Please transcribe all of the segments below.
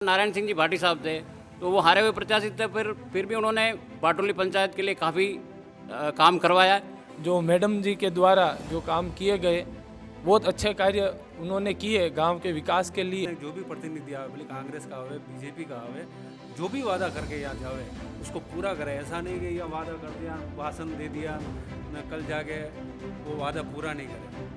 नारायण सिंह जी भाटी साहब थे, तो वो हारे हुए प्रत्याशी थे, फिर भी उन्होंने बाटोली पंचायत के लिए काफ़ी काम करवाया है। जो मैडम जी के द्वारा जो काम किए गए बहुत अच्छे कार्य उन्होंने किए गांव के विकास के लिए। जो भी प्रतिनिधि आवे, भले कांग्रेस का आवे, बीजेपी का आवे, जो भी वादा करके यहाँ जावे उसको पूरा करे। ऐसा नहीं कि यह वादा कर दिया, भाषण दे दिया, न कल जाके वो वादा पूरा नहीं करे।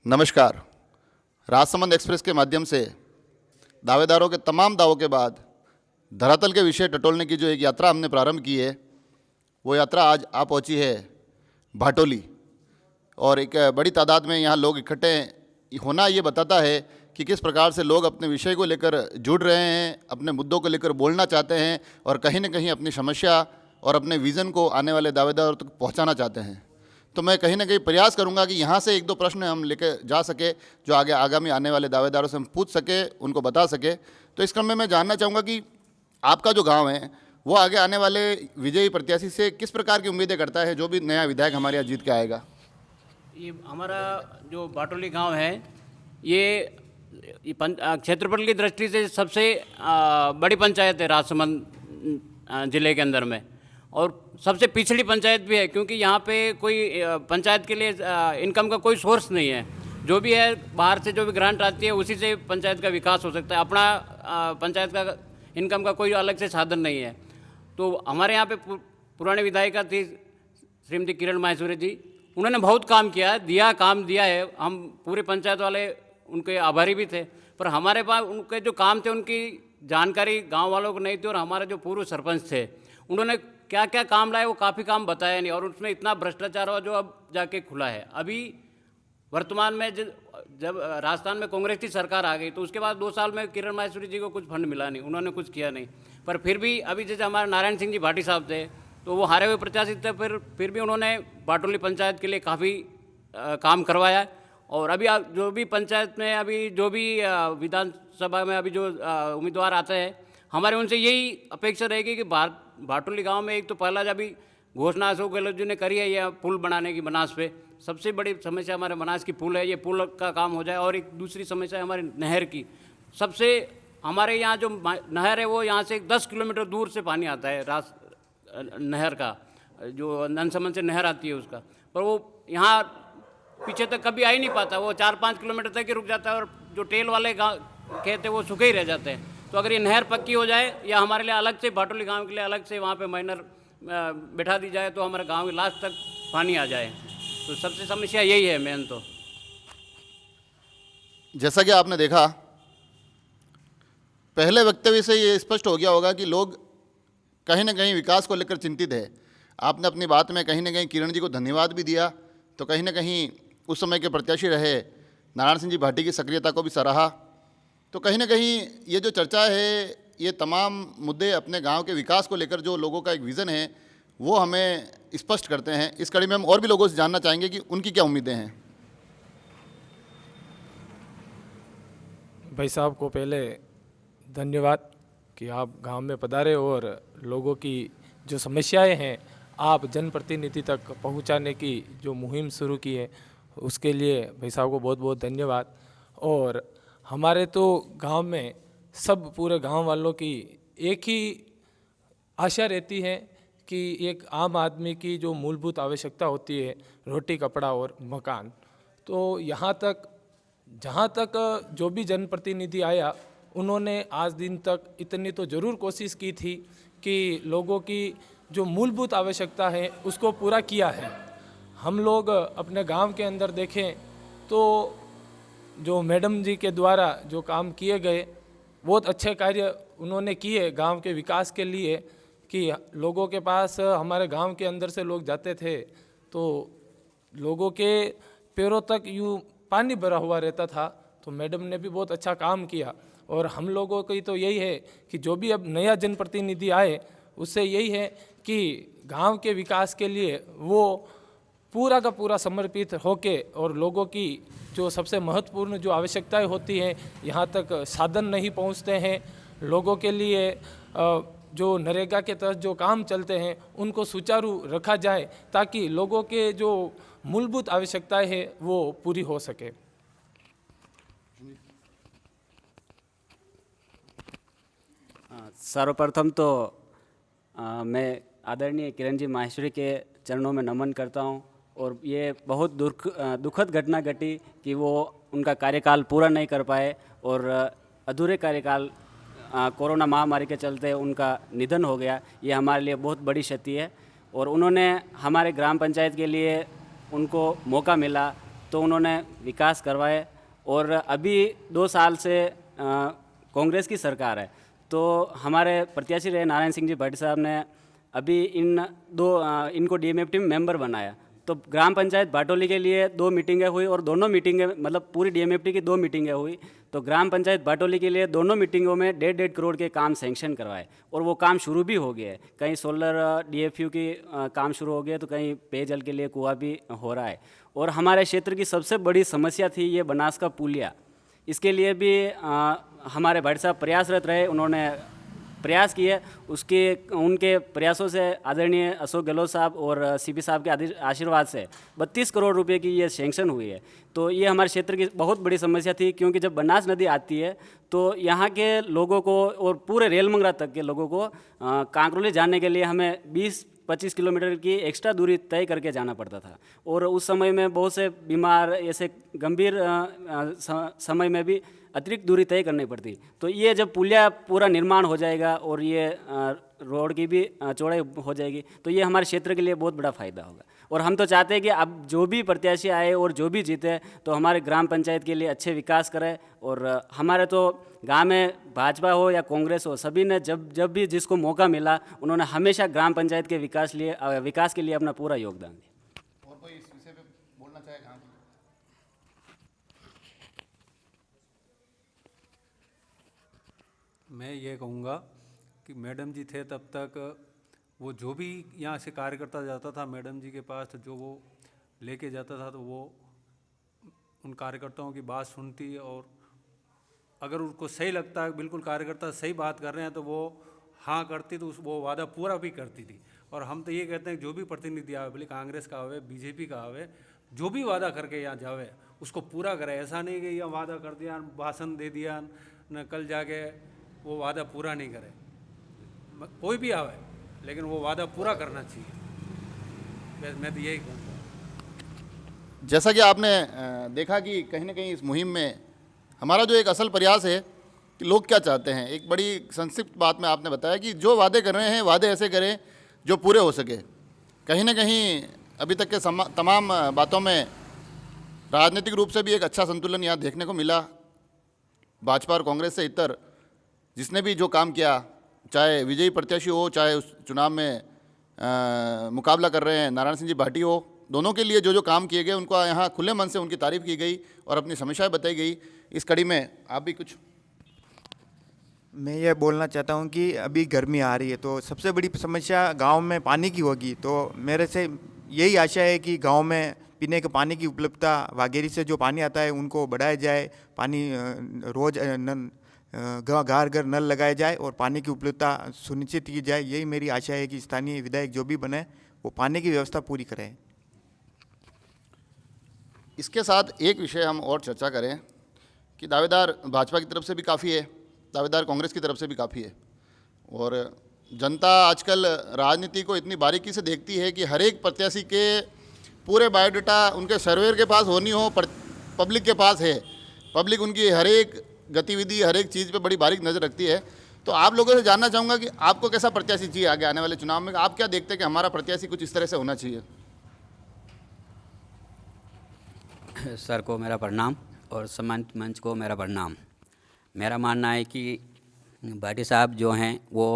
नमस्कार। राजसमंद एक्सप्रेस के माध्यम से दावेदारों के तमाम दावों के बाद धरातल के विषय टटोलने की जो एक यात्रा हमने प्रारंभ की है, वो यात्रा आज आ पहुंची है भाटोली। और एक बड़ी तादाद में यहाँ लोग इकट्ठे होना ये बताता है कि किस प्रकार से लोग अपने विषय को लेकर जुड़ रहे हैं, अपने मुद्दों को लेकर बोलना चाहते हैं और कहीं न कहीं अपनी समस्या और अपने विज़न को आने वाले दावेदारों तक पहुँचाना चाहते हैं। तो मैं कहीं ना कहीं प्रयास करूंगा कि यहाँ से एक दो प्रश्न हम लेके जा सके, जो आगामी आने वाले दावेदारों से हम पूछ सके, उनको बता सके। तो इस क्रम में मैं जानना चाहूँगा कि आपका जो गांव है वो आगे आने वाले विजयी प्रत्याशी से किस प्रकार की उम्मीदें करता है, जो भी नया विधायक हमारे यहाँ जीत के आएगा। ये हमारा जो बाटोली गांव है, ये क्षेत्रफल की दृष्टि से सबसे बड़ी पंचायत है राजसमंद ज़िले के अंदर में, और सबसे पिछड़ी पंचायत भी है, क्योंकि यहाँ पे कोई पंचायत के लिए इनकम का कोई सोर्स नहीं है। जो भी है बाहर से जो भी ग्रांट आती है उसी से पंचायत का विकास हो सकता है। अपना पंचायत का इनकम का कोई अलग से साधन नहीं है। तो हमारे यहाँ पे पुराने विधायिका थी श्रीमती किरण माहेश्वरी जी, उन्होंने बहुत काम किया है, काम दिया है। हम पूरे पंचायत वाले उनके आभारी भी थे, पर हमारे पास उनके जो काम थे उनकी जानकारी गाँव वालों को नहीं थी। और हमारे जो पूर्व सरपंच थे उन्होंने क्या क्या काम लाए वो काफ़ी काम बताया नहीं, और उसमें इतना भ्रष्टाचार हुआ जो अब जाके खुला है। अभी वर्तमान में जब राजस्थान में कांग्रेस की सरकार आ गई तो उसके बाद 2 साल में किरण माहेश्वरी जी को कुछ फंड मिला नहीं, उन्होंने कुछ किया नहीं। पर फिर भी अभी जैसे हमारे नारायण सिंह जी भाटी साहब थे, तो वो हारे हुए प्रत्याशी थे, फिर भी उन्होंने बाटोली पंचायत के लिए काफ़ी काम करवाया है। और अभी जो भी पंचायत में अभी जो भी विधानसभा में अभी जो उम्मीदवार आते हैं, हमारे उनसे यही अपेक्षा रहेगी कि भाटोली गांव में एक तो पहला जब भी घोषणा अशोक गहलोत जी ने करी है यह पुल बनाने की बनास पे, सबसे बड़ी समस्या हमारे बनास की पुल है, ये पुल का काम हो जाए। और एक दूसरी समस्या है हमारी नहर की। सबसे हमारे यहाँ जो नहर है वो यहाँ से 10 किलोमीटर दूर से पानी आता है, नहर का जो ननसमन से नहर आती है उसका, पर वो यहाँ पीछे तक कभी आ ही नहीं पाता। वो 4-5 किलोमीटर तक ही रुक जाता है, और जो टेल वाले खेत है वो सूखे ही रह जाते हैं। तो अगर ये नहर पक्की हो जाए या हमारे लिए अलग से बाटोली गांव के लिए अलग से वहाँ पे माइनर बैठा दी जाए तो हमारे गांव के लास्ट तक पानी आ जाए। तो सबसे समस्या यही है मेन। तो जैसा कि आपने देखा, पहले वक्तव्य से ये स्पष्ट हो गया होगा कि लोग कहीं ना कहीं विकास को लेकर चिंतित है। आपने अपनी बात में कहीं ना कहीं किरण जी को धन्यवाद भी दिया, तो कहीं ना कहीं उस समय के प्रत्याशी रहे नारायण सिंह जी भाटी की सक्रियता को भी सराहा। तो कहीं ना कहीं ये जो चर्चा है, ये तमाम मुद्दे अपने गांव के विकास को लेकर जो लोगों का एक विज़न है वो हमें स्पष्ट करते हैं। इस कड़ी में हम और भी लोगों से जानना चाहेंगे कि उनकी क्या उम्मीदें हैं। भाई साहब को पहले धन्यवाद कि आप गांव में पधारे और लोगों की जो समस्याएं हैं आप जनप्रतिनिधि तक पहुंचाने की जो मुहिम शुरू की है उसके लिए भाई साहब को बहुत बहुत धन्यवाद। और हमारे तो गांव में सब पूरे गांव वालों की एक ही आशा रहती है कि एक आम आदमी की जो मूलभूत आवश्यकता होती है, रोटी कपड़ा और मकान, तो यहाँ तक जहाँ तक जो भी जनप्रतिनिधि आया उन्होंने आज दिन तक इतनी तो ज़रूर कोशिश की थी कि लोगों की जो मूलभूत आवश्यकता है उसको पूरा किया है। हम लोग अपने गांव के अंदर देखें तो जो मैडम जी के द्वारा जो काम किए गए बहुत अच्छे कार्य उन्होंने किए गांव के विकास के लिए, कि लोगों के पास हमारे गांव के अंदर से लोग जाते थे तो लोगों के पैरों तक यूँ पानी भरा हुआ रहता था। तो मैडम ने भी बहुत अच्छा काम किया। और हम लोगों की तो यही है कि जो भी अब नया जनप्रतिनिधि आए उससे यही है कि गांव के विकास के लिए वो पूरा का पूरा समर्पित होके और लोगों की जो सबसे महत्वपूर्ण जो आवश्यकताएं होती हैं, यहाँ तक साधन नहीं पहुँचते हैं, लोगों के लिए जो नरेगा के तहत जो काम चलते हैं उनको सुचारू रखा जाए ताकि लोगों के जो मूलभूत आवश्यकताएं हैं वो पूरी हो सके। सर्वप्रथम तो मैं आदरणीय किरण जी माहेश्वरी के चरणों में नमन करता हूं, और ये बहुत दुखद घटना घटी कि वो उनका कार्यकाल पूरा नहीं कर पाए और अधूरे कार्यकाल कोरोना महामारी के चलते उनका निधन हो गया। ये हमारे लिए बहुत बड़ी क्षति है, और उन्होंने हमारे ग्राम पंचायत के लिए उनको मौका मिला तो उन्होंने विकास करवाए। और अभी 2 साल से कांग्रेस की सरकार है, तो हमारे प्रत्याशी रहे नारायण सिंह जी भट्ट साहब ने अभी इनको डीएमएफटी में मेंबर बनाया। तो ग्राम पंचायत बाटोली के लिए 2 मीटिंगें हुई, और दोनों मीटिंगें मतलब पूरी डीएमएफटी की 2 मीटिंगें हुई। तो ग्राम पंचायत बाटोली के लिए दोनों मीटिंगों में 1.5 करोड़ के काम सैंक्शन करवाए, और वो काम शुरू भी हो गए। कहीं सोलर डीएफयू की काम शुरू हो गए, तो कहीं पेयजल के लिए कुआं भी हो रहा है। और हमारे क्षेत्र की सबसे बड़ी समस्या थी ये बनास का पुलिया। इसके लिए भी हमारे भट्ट साहब प्रयासरत रहे, उन्होंने प्रयास किए। उनके प्रयासों से आदरणीय अशोक गहलोत साहब और सीपी साहब के आशीर्वाद से 32 करोड़ रुपए की ये सैंक्शन हुई है। तो ये हमारे क्षेत्र की बहुत बड़ी समस्या थी, क्योंकि जब बनास नदी आती है तो यहाँ के लोगों को और पूरे रेलमंगरा तक के लोगों को कांकरोली जाने के लिए हमें 20-25 किलोमीटर की एक्स्ट्रा दूरी तय करके जाना पड़ता था। और उस समय में बहुत से बीमार, ऐसे गंभीर समय में भी अतिरिक्त दूरी तय करनी पड़ती। तो ये जब पुलिया पूरा निर्माण हो जाएगा और ये रोड की भी चौड़ाई हो जाएगी, तो ये हमारे क्षेत्र के लिए बहुत बड़ा फ़ायदा होगा। और हम तो चाहते हैं कि अब जो भी प्रत्याशी आए और जो भी जीते, तो हमारे ग्राम पंचायत के लिए अच्छे विकास करें। और हमारे तो गांव में भाजपा हो या कांग्रेस हो, सभी ने जब भी जिसको मौका मिला, उन्होंने हमेशा ग्राम पंचायत के विकास के लिए अपना पूरा योगदान दिया। और कोई इस विषय पे बोलना चाहेगा? मैं ये कहूँगा कि मैडम जी थे तब तक वो जो भी यहाँ से कार्यकर्ता जाता था मैडम जी के पास, तो जो वो लेके जाता था, तो वो उन कार्यकर्ताओं की बात सुनती, और अगर उनको सही लगता है बिल्कुल कार्यकर्ता सही बात कर रहे हैं तो वो हाँ करती, तो वो वादा पूरा भी करती थी। और हम तो ये कहते हैं जो भी प्रतिनिधि आवे, भले कांग्रेस का आवे, बीजेपी का आवे, जो भी वादा करके यहाँ जावे उसको पूरा करे। ऐसा नहीं कि यहाँ वादा कर दिया, भाषण दे दिया, न कल जाके वो वादा पूरा नहीं करे। कोई भी आवे लेकिन वो वादा पूरा करना चाहिए। मैं तो यही कहूँगा। जैसा कि आपने देखा कि कहीं ना कहीं इस मुहिम में हमारा जो एक असल प्रयास है कि लोग क्या चाहते हैं, एक बड़ी संक्षिप्त बात में आपने बताया कि जो वादे कर रहे हैं वादे ऐसे करें जो पूरे हो सके। कहीं ना कहीं अभी तक के तमाम बातों में राजनीतिक रूप से भी एक अच्छा संतुलन यहाँ देखने को मिला। भाजपा और कांग्रेस से इतर जिसने भी जो काम किया, चाहे विजयी प्रत्याशी हो, चाहे उस चुनाव में मुकाबला कर रहे हैं नारायण सिंह जी भाटी हो, दोनों के लिए जो जो काम किए गए उनको यहाँ खुले मन से उनकी तारीफ की गई और अपनी समस्याएं बताई गई। इस कड़ी में आप भी कुछ? मैं ये बोलना चाहता हूँ कि अभी गर्मी आ रही है, तो सबसे बड़ी समस्या गांव में पानी की होगी। तो मेरे से यही आशा है कि गांव में पीने के पानी की उपलब्धता वागेरी से जो पानी आता है उनको बढ़ाया जाए, पानी रोज घर घर नल लगाया जाए और पानी की उपलब्धता सुनिश्चित की जाए। यही मेरी आशा है कि स्थानीय विधायक जो भी बने वो पानी की व्यवस्था पूरी करें। इसके साथ एक विषय हम और चर्चा करें कि दावेदार भाजपा की तरफ से भी काफ़ी है, दावेदार कांग्रेस की तरफ से भी काफ़ी है, और जनता आजकल राजनीति को इतनी बारीकी से देखती है कि हर एक प्रत्याशी के पूरे बायोडाटा उनके सर्वेयर के पास होनी हो, पब्लिक के पास है। पब्लिक उनकी हर एक गतिविधि, हर एक चीज़ पे बड़ी बारीक नज़र रखती है। तो आप लोगों से जानना चाहूँगा कि आपको कैसा प्रत्याशी चाहिए आगे आने वाले चुनाव में? आप क्या देखते हैं कि हमारा प्रत्याशी कुछ इस तरह से होना चाहिए? सर को मेरा प्रणाम और सम्मानित मंच को मेरा प्रणाम। मेरा मानना है कि भाटी साहब जो हैं वो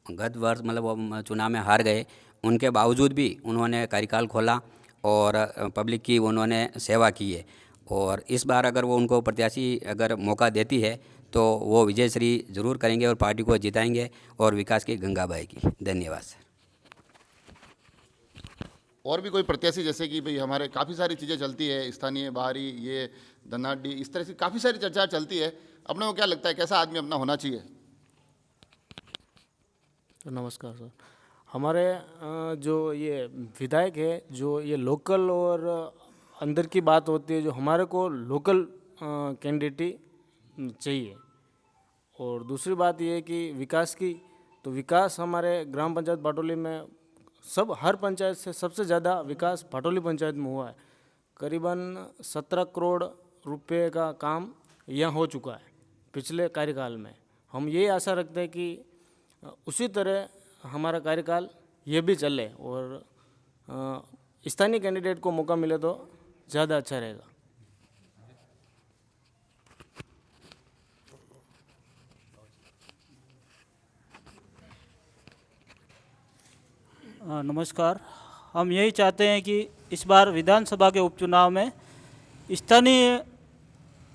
गत वर्ष मतलब वो चुनाव में हार गए, उनके बावजूद भी उन्होंने कार्यकाल खोला और पब्लिक की उन्होंने सेवा की है। और इस बार अगर वो उनको प्रत्याशी अगर मौका देती है तो वो विजयश्री जरूर करेंगे और पार्टी को जिताएंगे और विकास की गंगा बहेगी। धन्यवाद सर। और भी कोई प्रत्याशी, जैसे कि भाई हमारे काफ़ी सारी चीज़ें चलती है, स्थानीय बाहरी ये धनाढ़ी, इस तरह से काफ़ी सारी चर्चा चलती है, अपने को क्या लगता है कैसा आदमी अपना होना चाहिए? तो नमस्कार सर। हमारे जो ये विधायक है, जो ये लोकल और अंदर की बात होती है, जो हमारे को लोकल कैंडिडेट चाहिए। और दूसरी बात ये है कि विकास की, तो विकास हमारे ग्राम पंचायत भाटोली में हर पंचायत से सबसे ज़्यादा विकास भाटोली पंचायत में हुआ है। करीबन 17 करोड़ रुपए का काम यहाँ हो चुका है पिछले कार्यकाल में। हम ये आशा रखते हैं कि उसी तरह हमारा कार्यकाल ये भी चले और स्थानीय कैंडिडेट को मौका मिले तो ज़्यादा अच्छा रहेगा। नमस्कार। हम यही चाहते हैं कि इस बार विधानसभा के उपचुनाव में स्थानीय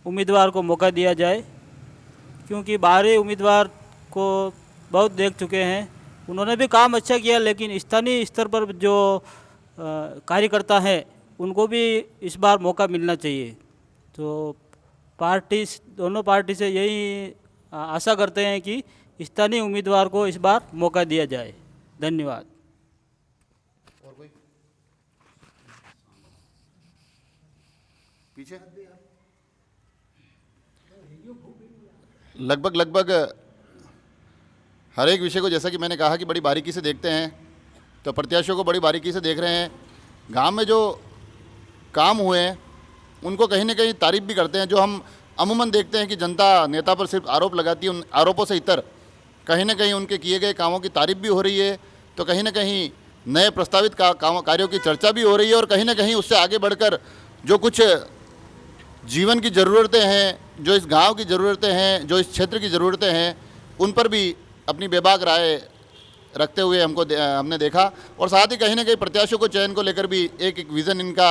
उम्मीदवार को मौका दिया जाए, क्योंकि बाहरी उम्मीदवार को बहुत देख चुके हैं, उन्होंने भी काम अच्छा किया, लेकिन स्थानीय स्तर पर जो कार्यकर्ता हैं उनको भी इस बार मौका मिलना चाहिए। तो दोनों पार्टी से यही आशा करते हैं कि स्थानीय उम्मीदवार को इस बार मौका दिया जाए। धन्यवाद। पीछे लगभग हर एक विषय को, जैसा कि मैंने कहा कि बड़ी बारीकी से देखते हैं, तो प्रत्याशियों को बड़ी बारीकी से देख रहे हैं। गांव में जो काम हुए हैं उनको कहीं ना कहीं तारीफ भी करते हैं। जो हम अमूमन देखते हैं कि जनता नेता पर सिर्फ आरोप लगाती है, उन आरोपों से इतर कहीं ना कहीं उनके किए गए कामों की तारीफ भी हो रही है। तो कहीं ना कहीं नए प्रस्तावित कार्यों की चर्चा भी हो रही है और कहीं ना कहीं उससे आगे बढ़कर जो कुछ जीवन की ज़रूरतें हैं, जो इस गांव की ज़रूरतें हैं, जो इस क्षेत्र की ज़रूरतें हैं, उन पर भी अपनी बेबाक राय रखते हुए हमने देखा। और साथ ही कहीं ना कहीं प्रत्याशियों को चयन को लेकर भी एक विज़न इनका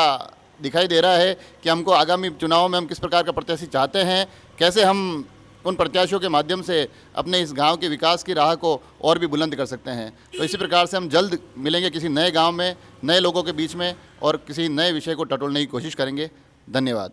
दिखाई दे रहा है कि हमको आगामी चुनाव में हम किस प्रकार का प्रत्याशी चाहते हैं, कैसे हम उन प्रत्याशियों के माध्यम से अपने इस गांव के विकास की राह को और भी बुलंद कर सकते हैं। तो इसी प्रकार से हम जल्द मिलेंगे किसी नए गांव में, नए लोगों के बीच में, और किसी नए विषय को टटोलने की कोशिश करेंगे। धन्यवाद।